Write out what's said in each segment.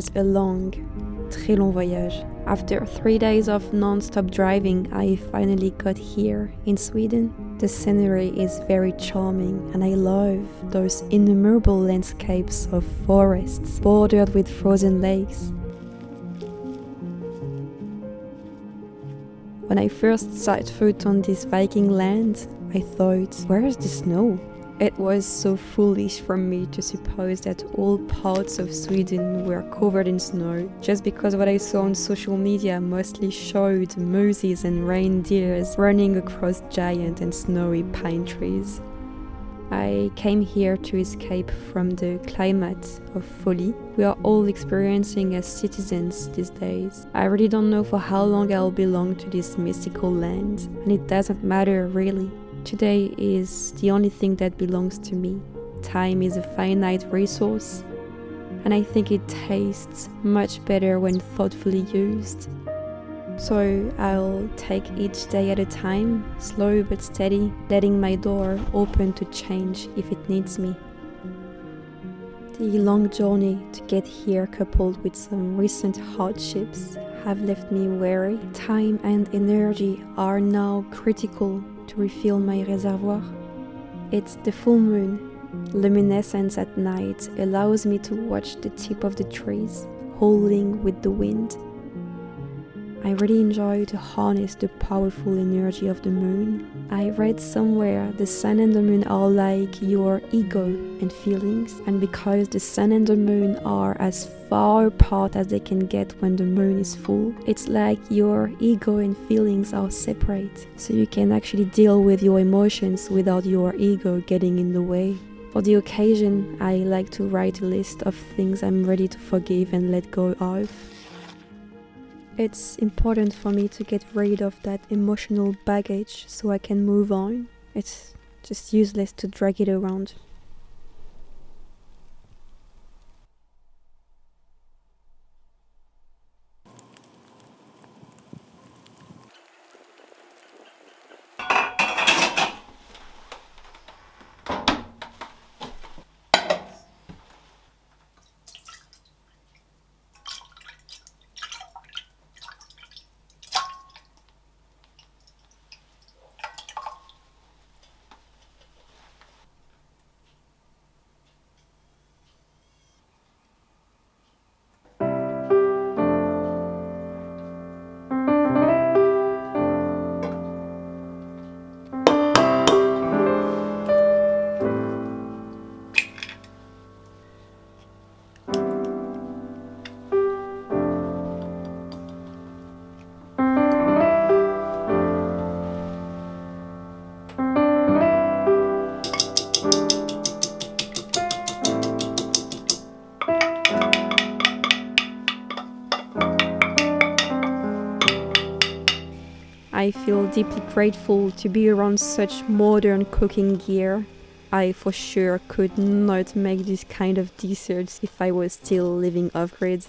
was a long, très long voyage. After 3 days of non-stop driving, I finally got here in Sweden. The scenery is very charming and I love those innumerable landscapes of forests bordered with frozen lakes. When I first set foot on this Viking land, I thought, where is the snow? It was so foolish for me to suppose that all parts of Sweden were covered in snow, just because what I saw on social media mostly showed mooses and reindeers running across giant and snowy pine trees. I came here to escape from the climate of folly we are all experiencing as citizens these days. I really don't know for how long I'll belong to this mystical land, and it doesn't matter really. Today is the only thing that belongs to me. Time is a finite resource, and I think it tastes much better when thoughtfully used. So I'll take each day at a time, slow but steady, letting my door open to change if it needs me. The long journey to get here, coupled with some recent hardships, have left me weary. Time and energy are now critical to refill my reservoir. It's the full moon. Luminescence at night allows me to watch the tip of the trees, howling with the wind. I really enjoy to harness the powerful energy of the moon. I read somewhere the sun and the moon are like your ego and feelings, and because the sun and the moon are as far apart as they can get when the moon is full, it's like your ego and feelings are separate, so you can actually deal with your emotions without your ego getting in the way. For the occasion, I like to write a list of things I'm ready to forgive and let go of. It's important for me to get rid of that emotional baggage so I can move on. It's just useless to drag it around. I feel deeply grateful to be around such modern cooking gear. I for sure could not make this kind of desserts if I was still living off-grid.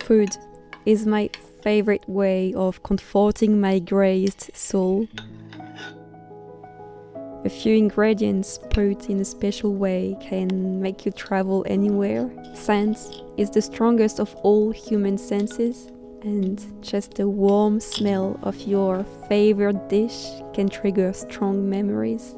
Food is my favorite way of comforting my grazed soul. A few ingredients put in a special way can make you travel anywhere. Scent is the strongest of all human senses, and just the warm smell of your favorite dish can trigger strong memories.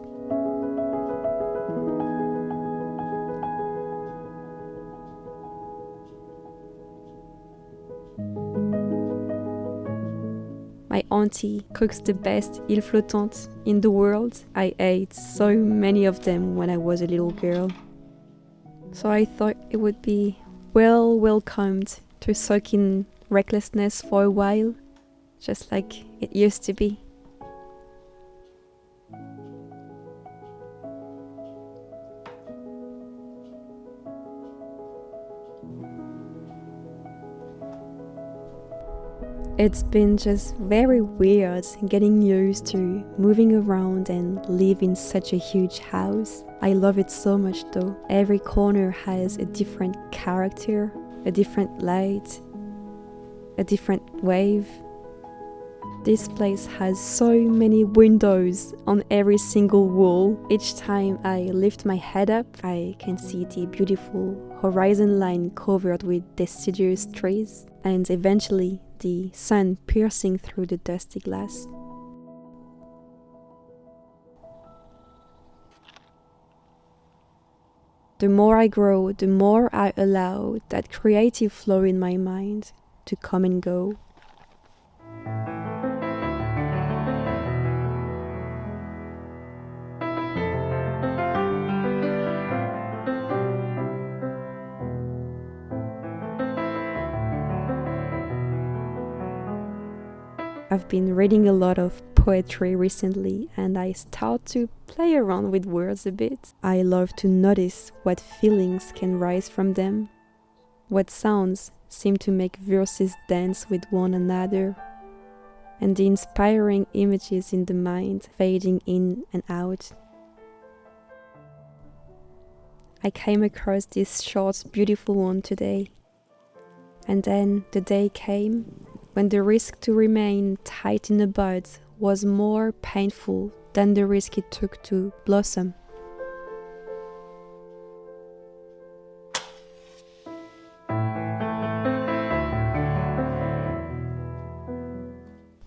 My auntie cooks the best îles flottantes in the world. I ate so many of them when I was a little girl. So I thought it would be well welcomed to soak in recklessness for a while, just like it used to be. It's been just very weird getting used to moving around and live in such a huge house. I love it so much though. Every corner has a different character, a different light, a different wave. This place has so many windows on every single wall. Each time I lift my head up, I can see the beautiful horizon line covered with deciduous trees, and eventually the sun piercing through the dusty glass. The more I grow, the more I allow that creative flow in my mind to come and go. I've been reading a lot of poetry recently, and I start to play around with words a bit. I love to notice what feelings can rise from them, what sounds seem to make verses dance with one another, and the inspiring images in the mind fading in and out. I came across this short, beautiful one today, and then the day came when the risk to remain tight in a bud was more painful than the risk it took to blossom.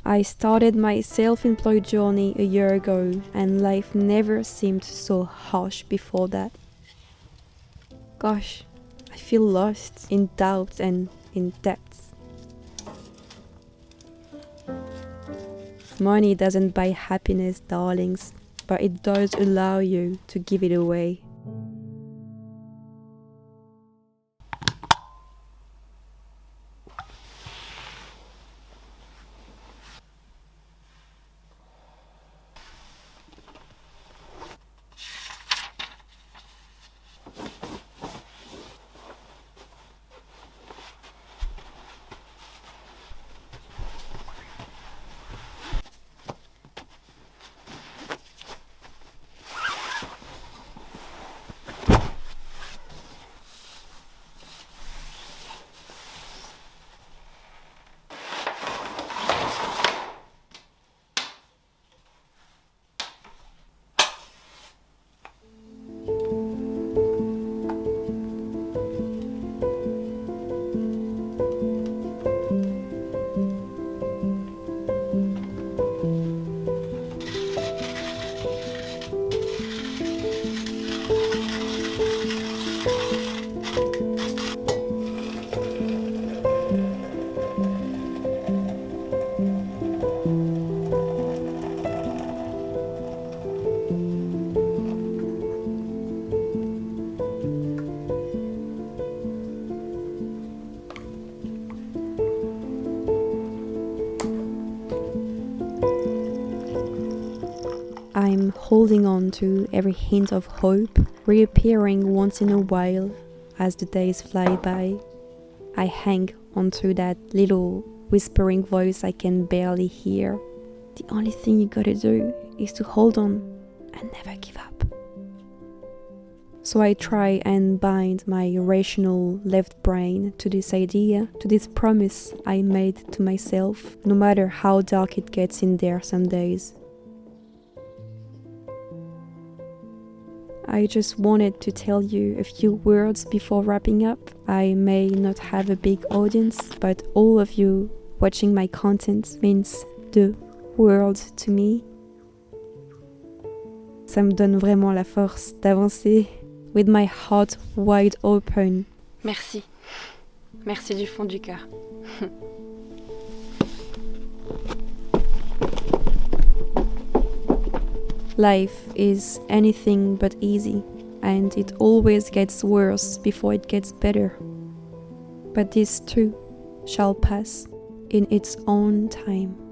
I started my self-employed journey a year ago, and life never seemed so harsh before that. Gosh, I feel lost, in doubt and in debt. Money doesn't buy happiness, darlings, but it does allow you to give it away. I'm holding on to every hint of hope, reappearing once in a while as the days fly by. I hang onto that little whispering voice I can barely hear. The only thing you gotta do is to hold on and never give up. So I try and bind my rational left brain to this idea, to this promise I made to myself, no matter how dark it gets in there some days. I just wanted to tell you a few words before wrapping up. I may not have a big audience, but all of you watching my content means the world to me. Ça me donne vraiment la force d'avancer with my heart wide open. Merci. Merci du fond du cœur. Life is anything but easy, and it always gets worse before it gets better. But this too shall pass in its own time.